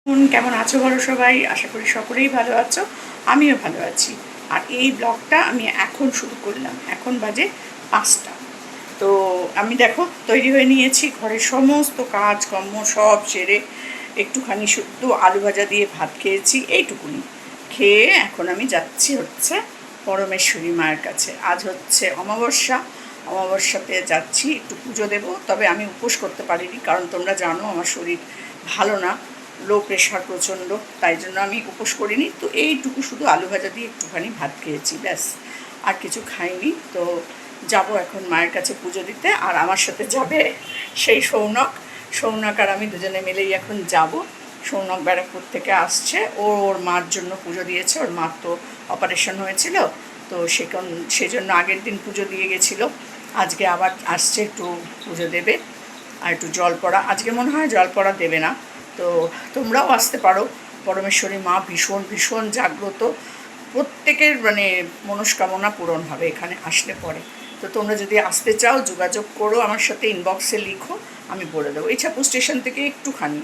কেমন আছো বলো সবাই? আশা করি সকলেই ভালো আছো, আমিও ভালো আছি। আর এই ব্লগটা আমি এখন শুরু করলাম, এখন বাজে 5টা। তো আমি দেখো তৈরি হয়ে নিয়েছি, ঘরের সমস্ত কাজকর্ম সব সেরে একটুখানি শুদ্ধ আলু ভাজা দিয়ে ভাত খেয়েছি, এইটুকুনি খেয়ে এখন আমি যাচ্ছি হচ্ছে পরমেশ্বরী মায়ের কাছে। আজ হচ্ছে অমাবস্যা, অমাবস্যাতে যাচ্ছি, একটু পুজো দেবো। তবে আমি উপোস করতে পারিনি, কারণ তোমরা জানো আমার শরীর ভালো না, লো প্রেশার প্রচণ্ড, তাই জন্য আমি উপোস করিনি। তো এইটুকু শুধু আলু ভাজা দিয়ে একটুখানি ভাত খেয়েছি, ব্যাস, আর কিছু খাইনি। তো যাব এখন মায়ের কাছে পুজো দিতে। আর আমার সাথে যাবে সেই সৌনক আর আমি দুজনে মিলেই এখন যাব। সৌনক ব্যারাকপুর থেকে আসছে, ওর মার জন্য পুজো দিয়েছে। ওর মার তো অপারেশন হয়েছিল, তো সেজন্য আগের দিন পুজো দিয়ে গেছিলো। আজকে আবার আসছে, একটু পুজো দেবে আর একটু জল পড়া। আজকে মনে হয় জল পড়া দেবে না। তো তোমরাও আসতে পারো, পরমেশ্বরী মা ভীষণ ভীষণ জাগ্রত, প্রত্যেকের মনস্কামনা পূরণ হবে এখানে আসলে পরে। তো তোমরা যদি আসতে চাও যোগাযোগ করো আমার সাথে, ইনবক্সে লিখো, আমি বলে দেবো। ইছাপুর স্টেশন থেকে একটুখানি,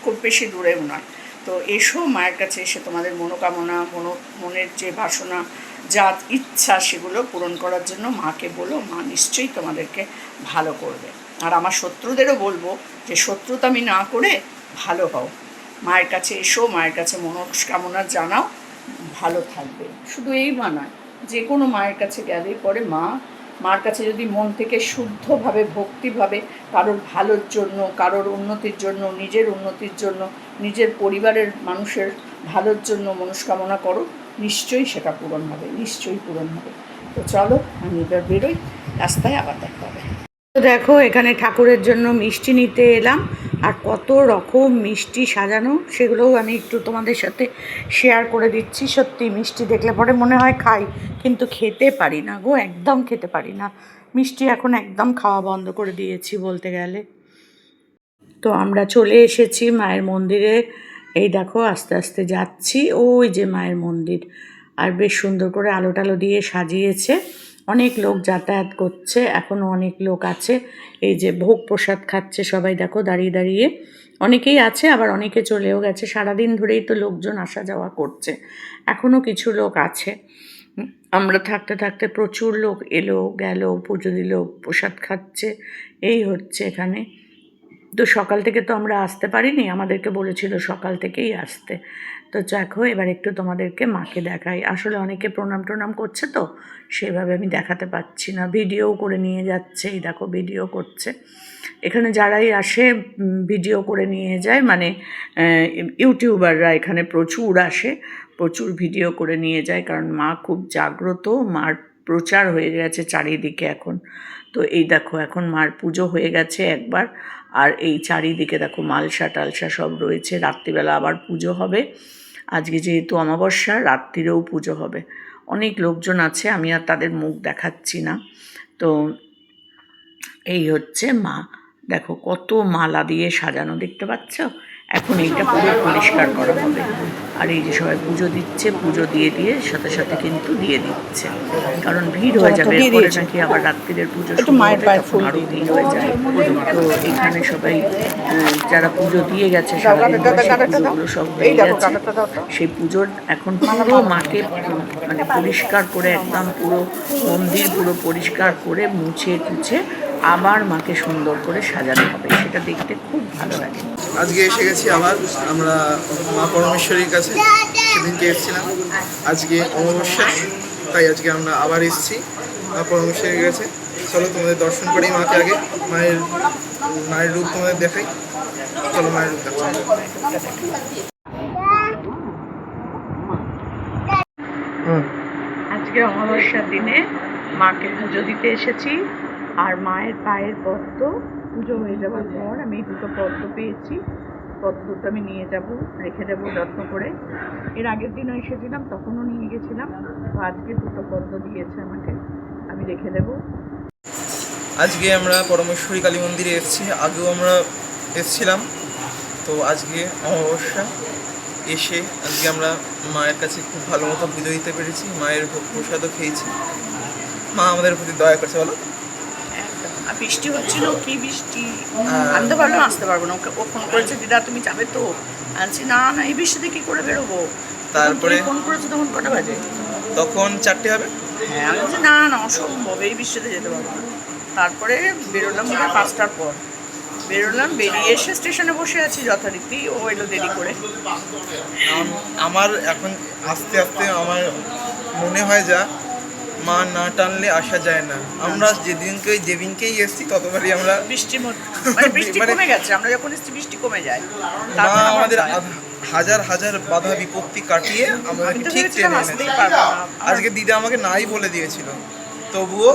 খুব বেশি দূরেও নয়। তো এসো মায়ের কাছে, এসে তোমাদের মনোকামনা, মনের যে বাসনা, যা ইচ্ছা সেগুলো পূরণ করার জন্য মাকে বলো, মা নিশ্চয়ই তোমাদেরকে ভালো করবে। আর আমার শত্রুদেরও বলবো যে শত্রুতামি না করে ভালো হও, মায়ের কাছে এসো, মায়ের কাছে মনস্কামনা জানাও, ভালো থাকবে। শুধু এই মা নয়, যে কোনো মায়ের কাছে গেলেই পরে মার কাছে যদি মন থেকে শুদ্ধভাবে ভক্তিভাবে কারোর ভালোর জন্য, কারোর উন্নতির জন্য, নিজের উন্নতির জন্য, নিজের পরিবারের মানুষের ভালোর জন্য মনস্কামনা করো, নিশ্চয়ই সেটা পূরণ হবে, নিশ্চয়ই পূরণ হবে। তো চলো আমি এবার বেরোই, রাস্তায় আবার দেখা হবে। তো দেখো এখানে ঠাকুরের জন্য মিষ্টি নিতে এলাম, আর কত রকম মিষ্টি সাজানো, সেগুলোও আমি একটু তোমাদের সাথে শেয়ার করে দিচ্ছি। সত্যি মিষ্টি দেখলে পরে মনে হয় খাই, কিন্তু খেতে পারি না গো, একদম খেতে পারি না মিষ্টি। এখন একদম খাওয়া বন্ধ করে দিয়েছি বলতে গেলে। তো আমরা চলে এসেছি মায়ের মন্দিরে। এই দেখো আস্তে আস্তে যাচ্ছি, ওই যে মায়ের মন্দির। আর বেশ সুন্দর করে আলো টালো দিয়ে সাজিয়েছে, অনেক লোক যাতায়াত করছে, এখনও অনেক লোক আছে। এই যে ভোগ প্রসাদ খাচ্ছে সবাই, দেখো দাঁড়িয়ে দাঁড়িয়ে। অনেকেই আছে, আবার অনেকে চলেও গেছে। সারাদিন ধরেই তো লোকজন আসা যাওয়া করছে, এখনও কিছু লোক আছে। আমরা থাকতে থাকতে প্রচুর লোক এলো গেল, পুজো দিল, প্রসাদ খাচ্ছে, এই হচ্ছে এখানে। তো সকাল থেকে তো আমরা আসতে পারিনি, আমাদেরকে বলেছিল সকাল থেকেই আসতে। তো দেখো এবার একটু তোমাদেরকে মাকে দেখাই। আসলে অনেকে প্রণাম করছে, তো সেভাবে আমি দেখাতে পাচ্ছি না। ভিডিও করে নিয়ে যাচ্ছে, এই দেখো ভিডিও করছে। এখানে যারাই আসে ভিডিও করে নিয়ে যায়, ইউটিউবাররা এখানে প্রচুর আসে, প্রচুর ভিডিও করে নিয়ে যায়, কারণ মা খুব জাগ্রত, মার প্রচার হয়ে গেছে চারিদিকে এখন। তো এই দেখো এখন মার পুজো হয়ে গেছে একবার, আর এই চারিদিকে দেখো মালসা টালসা সব রয়েছে। রাত্রিবেলা আবার পুজো হবে, আজকে যেহেতু অমাবস্যা, রাত্রিরেও পুজো হবে। অনেক লোকজন আছে, আমি আর তাদের মুখ দেখাচ্ছি না। তো এই হচ্ছে মা, দেখো কত মালা দিয়ে সাজানো, দেখতে পাচ্ছ? এখন এইটা পুরো পরিষ্কার করা হবে। আর এই যে সবাই পুজো দিচ্ছে, পুজো দিয়ে সাথে সাথে কিন্তু দিয়ে দিচ্ছে, কারণ ভিড় হয়ে যাবে এরপরে নাকি আবার রাত্রিরের পুজো শুরু হবে, তখন আরও ভিড় হয়ে যায়। তো এখানে সবাই যারা পুজো দিয়ে গেছে সারাদিন পুজোগুলো সব হয়ে গেছে, সেই পুজোর এখন পুরো মাকে পরিষ্কার করে, একদম পুরো মন্দির পুরো পরিষ্কার করে মুছে টুছে আবার মাকে সুন্দর করে সাজানো হবে, সেটা দেখতে খুব ভালো লাগে। আজকে এসে গেছি আবার আমরা মা পরমেশ্বরীর কাছে। সেদিনকে এসেছিলাম, আজকে অমাবস্যা, তাই আজকে আমরা আবার এসেছি মা পরমেশ্বরীর কাছে। চলো তোমাদের দর্শন করি মাকে, আগে মায়ের রূপ তোমাদের দেখাই। চলো মায়ের রূপ দেখাই। আজকে অমাবস্যার দিনে মাকে পুজো দিতে এসেছি, আর মায়ের পায়ের পদ্ম পুজো হয়ে যাওয়ার পর আমি দুটো পদ্ম পেয়েছি। পদ্ম দুটো আমি নিয়ে যাব, রেখে দেবো যত্ন করে। এর আগের দিনও এসেছিলাম, তখনও নিয়ে গেছিলাম। তো আজকে দুটো পদ্ম দিয়েছে আমাকে, আমি রেখে দেবো। আজকে আমরা পরমেশ্বরী কালী মন্দিরে এসেছি, আগেও আমরা এসেছিলাম। তো আজকে অমাবস্যা, এসে আজকে আমরা মায়ের কাছে খুব ভালো মতো পুজো দিতে পেরেছি, মায়ের ভোগ প্রসাদও খেয়েছি। মা আমাদের প্রতি দয়া করছে, বলো। আর বৃষ্টি হচ্ছিল, কি বৃষ্টি, আমি তো ভাবলাম আসতে পারবো না। ও ফোন করেছে, দিদা তুমি যাবে তো? আনছি না না, এই বৃষ্টিতে কি করে বেরোবো। তারপরে ফোন করেছে তখন কটা বাজে? তখন 4টে হবে। হ্যাঁ, আমি বলছি না না, অসম্ভব, এই বৃষ্টিতে যেতে পারবো না। তারপরে বেরোলাম 5টার পর বেরোলাম, বেরিয়ে এসে স্টেশনে বসে আছি যথারীতি। ও এলো দেরি করে। আমার এখন আস্তে আস্তে আমার মনে হয় যা, মা না টানলে আসা যায় না। আমরা যেদিনকেই এসছি ততবারই আমরা বৃষ্টির মধ্যে, মানে বৃষ্টি কমে গেছে, আমরা যখন এসছি বৃষ্টি কমে যায়। মা তারপর আমাদের হাজার হাজার বাধা বিপত্তি কাটিয়ে আমাদেরকে ঠিক টেনে এনেছে। আজকে দিদা আমাকে নাই বলে দিয়েছিল, তবুও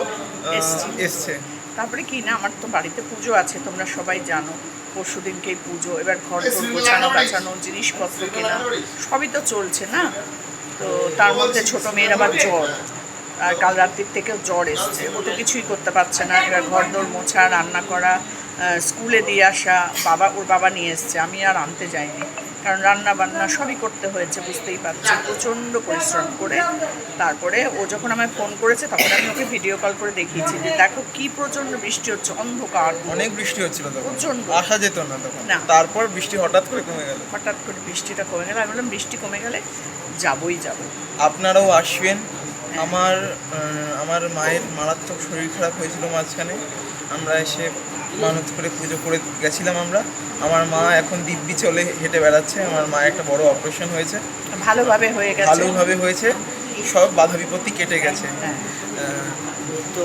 এসছে। তারপরে কি না, আমার তো বাড়িতে পুজো আছে, তোমরা সবাই জানো। পরশু দিনকেই পুজো, এবার ঘর তোর গোছানো গাছানো, জিনিসপত্র কেনা, সবই তো চলছে না। তো তার মধ্যে ছোট মেয়ের আবার জ্বর, আর কাল রাত্রির থেকেও জ্বর এসছে। ও তো কিছুই করতে পারছে না। এবার ঘর দোর মোছা, রান্না করা, স্কুলে দিয়ে আসা, ওর বাবা নিয়ে এসছে, আমি আর আনতে যাইনি, কারণ রান্না বান্না সবই করতে হয়েছে, বুঝতেই পারছি, প্রচণ্ড পরিশ্রম করে। তারপরে ও যখন আমায় ফোন করেছে তখন আমি ওকে ভিডিও কল করে দেখিয়েছি যে দেখো কি প্রচণ্ড বৃষ্টি হচ্ছে, অন্ধকার, অনেক বৃষ্টি হচ্ছিল তখন, প্রচণ্ড, আসা যেত না তখন। না, তারপর বৃষ্টি হঠাৎ করে কমে গেল। হঠাৎ করে বৃষ্টিটা কমে গেল। আমি বললাম বৃষ্টি কমে গেলে যাবই যাব। আপনারাও আসবেন। আমার মায়ের মারাত্মক শরীর খারাপ হয়েছিল মাঝখানে, আমরা এসে মানত করে পুজো করে গেছিলাম আমরা। আমার মা এখন দিব্যি চলে হেঁটে বেড়াচ্ছে। আমার মায়ের একটা বড় অপারেশন হয়েছে, ভালোভাবে হয়ে গেছে, ভালোভাবে হয়েছে, সব বাধা বিপত্তি কেটে গেছে। তো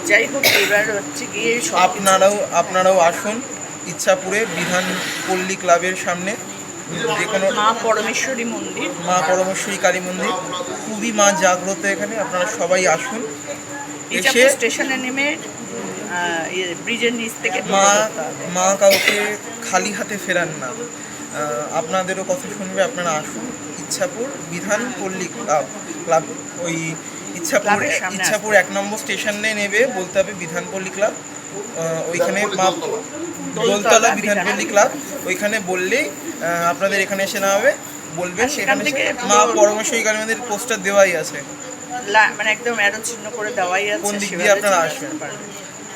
যাই হোক, এবার হচ্ছে গিয়ে আপনারাও আসুন ইচ্ছাপুরে বিধান পল্লী ক্লাবের সামনে যে কোনো মা পরমেশ্বরী মন্দির, মা পরমেশ্বরী কালী মন্দির, খুবই মা জাগ্রত এখানে। আপনারা সবাই আসুন। এসে স্টেশনে নেমে ব্রিজের নিচ থেকে মা কাউকে খালি হাতে ফেরান না, আপনাদেরও কথা শুনবে। আপনারা আসুন ইচ্ছাপুর বিধান পল্লী ক্লাব, ওই ইচ্ছাপুর 1 নম্বর স্টেশনে নেবে, বলতে হবে বিধানপল্লী ক্লাব। ওইখানে মা দোলতলা বিধানপল্লী ক্লাব, ওইখানে বললেই আপনাদের এখানে এসে নামাবে। বলবেন সেখানে মা পরমেশ্বরী কালী মন্দির পোস্টার দেওয়াই আছে, মানে একদম অ্যারো চিহ্ন করে দেওয়াই আছে, কোন দিক দিয়ে আপনারা আসবেন।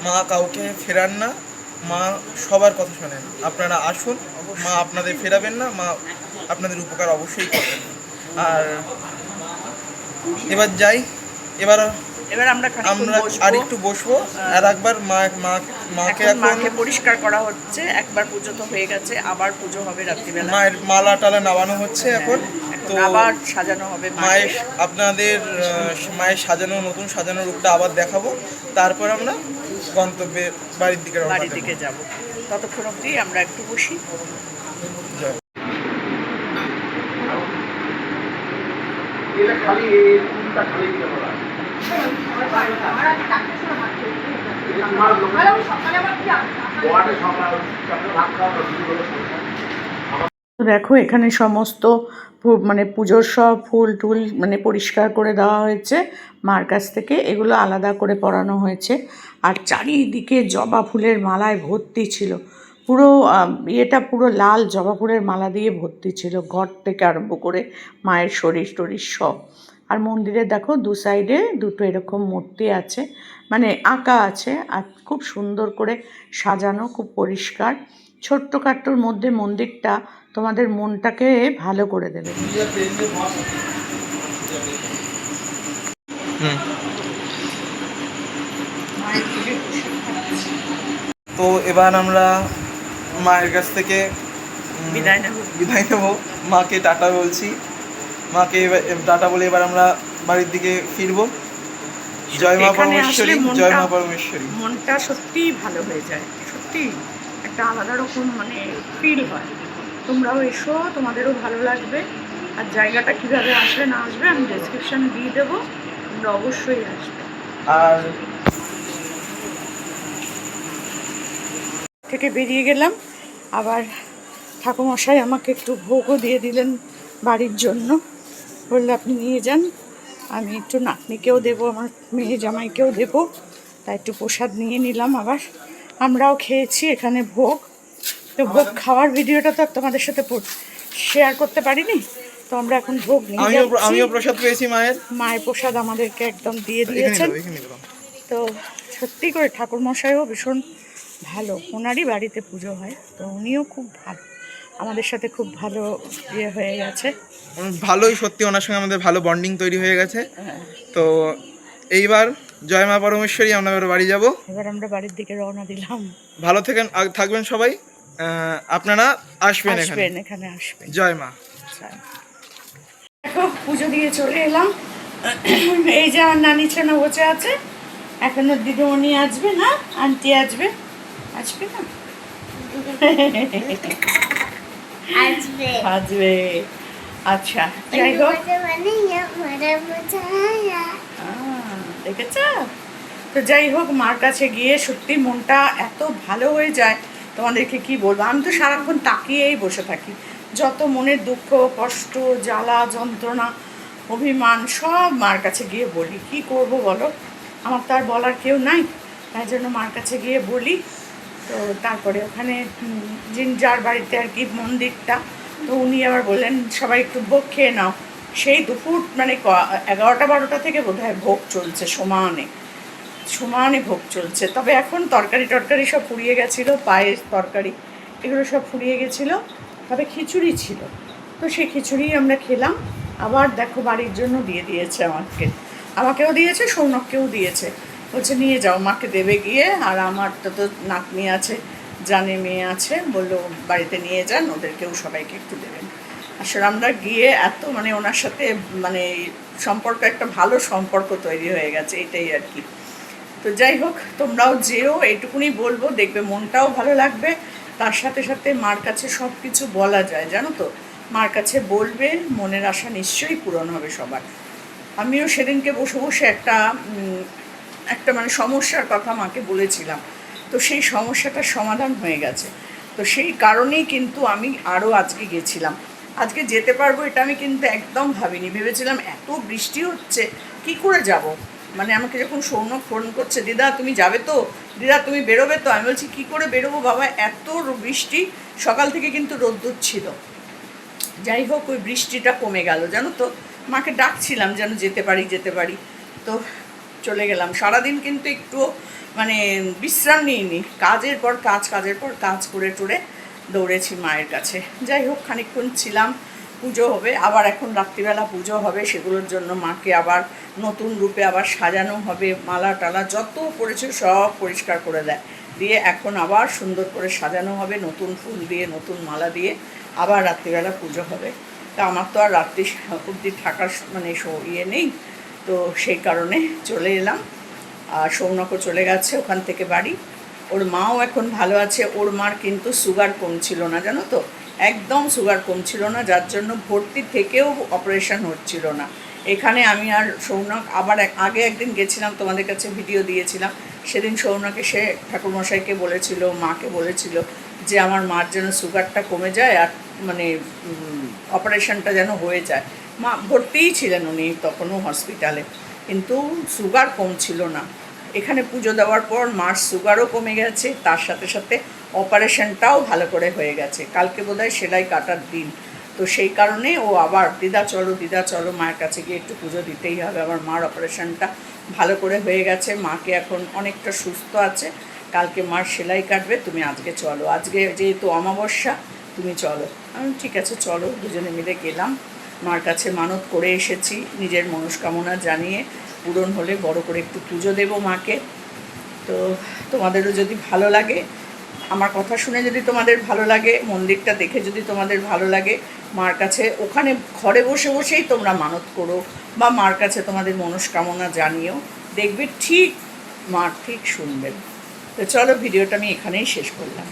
মা কাউকে ফেরান না, মা সবার কথা শোনেন। আপনারা আসুন, মা আপনাদের ফেরাবেন না, মা আপনাদের উপকার অবশ্যই করবেন। আর এবার যাই, এবার আমরা আর একটু বসবো। আর একবার মাকে এখন পরিষ্কার করা হচ্ছে। একবার পুজো তো হয়ে গেছে, আবার পুজো হবে রাত্রিবেলা, মায়ের মালা টালা নামানো হচ্ছে এখন, তো আবার সাজানো হবে মায়ের। আপনাদের মায়ের নতুন সাজানো রূপটা আবার দেখাবো। তারপর আমরা গন্তব্যের বাড়ির দিকে যাব। ততক্ষণ অবধি আমরা একটু বসি। দেখো এখানে সমস্ত মানে পুজোর সব ফুল টুল মানে পরিষ্কার করে দেওয়া হয়েছে মার কাছ থেকে, এগুলো আলাদা করে পরানো হয়েছে। আর চারিদিকে জবা ফুলের মালায় ভর্তি ছিল, পুরো ইয়েটা পুরো লাল জবা ফুলের মালা দিয়ে ভর্তি ছিল, ঘর থেকে আরম্ভ করে মায়ের শরীর টরীর সব। আর মন্দিরে দেখো দু সাইডে দুটো এরকম মূর্তি আছে, মানে আঁকা আছে, আর খুব সুন্দর করে সাজানো, খুব পরিষ্কার। ছোট্টখাট্টোর মধ্যে মন্দিরটা তোমাদের মনটাকে ভালো করে দেবে। তো এবার আমরা মায়ের কাছ থেকে বিদায় নেব। মাকে টাটা বলছি, মাকে টাটা বলে এবার আমরা বাড়ির দিকে ফিরবো। জয় মা পরমেশ্বরী, জয় মা পরমেশ্বরী। মনটা সত্যিই ভালো হয়ে যায়, সত্যি একটা আলাদা রকম মানে ফিল হয়। তোমরাও এসো, তোমাদেরও ভালো লাগবে। আর জায়গাটা কীভাবে আসবে না আসবে আমি ডেসক্রিপশানে দিয়ে দেবো, তোমরা অবশ্যই আসবে। আর থেকে বেরিয়ে গেলাম, আবার ঠাকুমশাই আমাকে একটু ভোগও দিয়ে দিলেন বাড়ির জন্য, বললে আপনি নিয়ে যান। আমি একটু নাতনিকেও দেবো, আমার মেয়ে জামাইকেও দেবো, তাই একটু প্রসাদ নিয়ে নিলাম। আবার আমরাও খেয়েছি এখানে ভোগ। তো ভোগ খাওয়ার ভিডিওটা তো তোমাদের সাথে শেয়ার করতে পারিনি, তো আমরা এখন ভোগ নিয়ে যাচ্ছি। আমিও প্রসাদ পেয়েছি মায়ের প্রসাদ আমাদেরকে একদম দিয়ে দিয়েছেন। তো সত্যি করে ঠাকুরমশাইও ভীষণ ভালো, ওনারই বাড়িতে পুজো হয়, তো উনিও খুব ভালো, আমাদের সাথে খুব ভালো ইয়ে হয়ে গেছে। ভালোই, সত্যি ওনার সঙ্গে আমাদের ভালো বন্ডিং তৈরি হয়ে গেছে। তো এইবার জয় মা পরমেশ্বরী, আমরা এবার বাড়ি যাব। এবার আমরা বাড়ির দিকে রওনা দিলাম। ভালো থাকবেন সবাই, আপনারা আসবেন এখানে আসবেন। জয় মা। দেখো পুজো দিয়ে চলে এলাম। এই যে আমার নানি ছানা বসে আছে, এখনো দিদিমণি আসবে না, আন্টি আসবে না, আসবে। আচ্ছা যাই হোক, দেখেছ? তো যাই হোক, মার কাছে গিয়ে সত্যি মনটা এত ভালো হয়ে যায়, তোমাদেরকে কি বলবো। আমি তো সারাক্ষণ তাকিয়েই বসে থাকি, যত মনের দুঃখ কষ্ট জ্বালা যন্ত্রণা অভিমান সব মার কাছে গিয়ে বলি। কি করব বলো, আমার তো আর বলার কেউ নাই, তাই জন্য মার কাছে গিয়ে বলি। তো তারপরে ওখানে যার বাড়িতে আর কি মন্দিরটা, তো উনি আবার বললেন সবাই একটু ভোগ খেয়ে নাও। সেই দুপুর মানে 11টা-12টা থেকে বোধহয় ভোগ চলছে, সমানে ভোগ চলছে। তবে এখন তরকারি সব ফুরিয়ে গেছিলো, পায়েস তরকারি এগুলো সব ফুরিয়ে গেছিলো, তবে খিচুড়ি ছিল, তো সেই খিচুড়ি আমরা খেলাম। আবার দেখো বাড়ির জন্য দিয়ে দিয়েছে আমাকেও দিয়েছে, সৌনককেও দিয়েছে, বলছে নিয়ে যাও, মাকে দেবে গিয়ে। আর আমার তো নাতনি আছে, জানে মেয়ে আছে, বললো বাড়িতে নিয়ে যান, ওদেরকেও সবাইকে একটু দেবেন। আসলে আমরা গিয়ে এত মানে ওনার সাথে মানে সম্পর্ক, একটা ভালো সম্পর্ক তৈরি হয়ে গেছে, এটাই আর কি। তো যাই হোক, তোমরাও যেও, এইটুকুনি বলবো, দেখবে মনটাও ভালো লাগবে। তার সাথে সাথে মার কাছে সব কিছু বলা যায়, জানো তো, মার কাছে বলবে, মনের আশা নিশ্চয়ই পূরণ হবে সবার। আমিও সেদিনকে বসে বসে একটা মানে সমস্যার কথা মাকে বলেছিলাম, তো সেই সমস্যাটার সমাধান হয়ে গেছে। তো সেই কারণেই কিন্তু আমি আরও আজকে গেছিলাম। আজকে যেতে পারবো এটা আমি কিন্তু একদম ভাবিনি, ভেবেছিলাম এত বৃষ্টি হচ্ছে কি করে যাব। মানে আমাকে যখন সৌনক ফোন করছে, দিদা তুমি যাবে তো, দিদা তুমি বেরোবে তো, আমি বলছি কী করে বেরোবো বাবা, এত বৃষ্টি, সকাল থেকে কিন্তু রোদ্দুর ছিল। যাই হোক, ওই বৃষ্টিটা কমে গেল, জানো তো, মাকে ডাকছিলাম যেন যেতে পারি, তো চলে গেলাম। সারাদিন কিন্তু একটু মানে বিশ্রাম নিইনি, কাজের পর কাজ করে টুরে দৌড়েছি মায়ের কাছে। যাই হোক, খানিকক্ষণ ছিলাম, পুজো হবে আবার, এখন রাত্রিবেলা পুজো হবে, সেগুলোর জন্য মাকে আবার নতুন রূপে আবার সাজানো হবে, মালা টালা যত পড়েছে সব পরিষ্কার করে দিয়ে এখন আবার সুন্দর করে সাজানো হবে, নতুন ফুল দিয়ে নতুন মালা দিয়ে আবার রাত্রিবেলা পুজো হবে। তা আমার তো আর রাত্রি অবধি থাকার মানে ইয়ে নেই, তো সেই কারণে চলে এলাম। আর সৌনকও চলে গেছে ওখান থেকে বাড়ি, ওর মাও এখন ভালো আছে। ওর মার কিন্তু সুগার কমছিল না, জানো তো, একদম সুগার কমছিল না, যার জন্য ভর্তি থেকেও অপারেশন হচ্ছিল না। এখানে আমি আর সৌনক আবার আগে একদিন গেছিলাম, তোমাদের কাছে ভিডিও দিয়েছিলাম, সেদিন সৌনকে সে ঠাকুরমশাইকে বলেছিল, মাকে বলেছিল যে আমার মার যেন সুগারটা কমে যায় আর মানে অপারেশনটা যেন হয়ে যায়। মা ভর্তিই ছিলেন উনি তখনও হসপিটালে, কিন্তু সুগার কমছিল না। এখানে পুজো দেওয়ার পর মার সুগারও কমে গেছে, তার সাথে সাথে অপারেশনটাও ভালো করে হয়ে গেছে। কালকে বোধহয় সেলাই কাটার দিন, তো সেই কারণে ও আবার দিদা চলো মায়ের কাছে গিয়ে একটু পুজো দিতেই হবে। আমার মার অপারেশনটা ভালো করে হয়ে গেছে, মাকে এখন অনেকটা সুস্থ আছে। কালকে মার সেলাই কাটবে, তুমি আজকে চলো, আজকে যেহেতু অমাবস্যা তুমি চলো। আমি ঠিক আছে চলো, দুজনে মিলে গেলাম। মার কাছে মানত করে এসেছি, নিজের মনস্কামনা জানিয়ে পূরণ হলে বড় করে একটু পুজো দেবো মাকে। তো তোমাদেরও যদি ভালো লাগে, আমার কথা শুনে যদি তোমাদের ভালো লাগে, মন্দিরটা দেখে যদি তোমাদের ভালো লাগে, মার কাছে ওখানে ঘরে বসে বসেই তোমরা মানত করো বা মার কাছে তোমাদের মনস্কামনা জানিও, দেখবে ঠিক মা ঠিক শুনবেন। তো চলো, ভিডিওটা আমি এখানেই শেষ করলাম।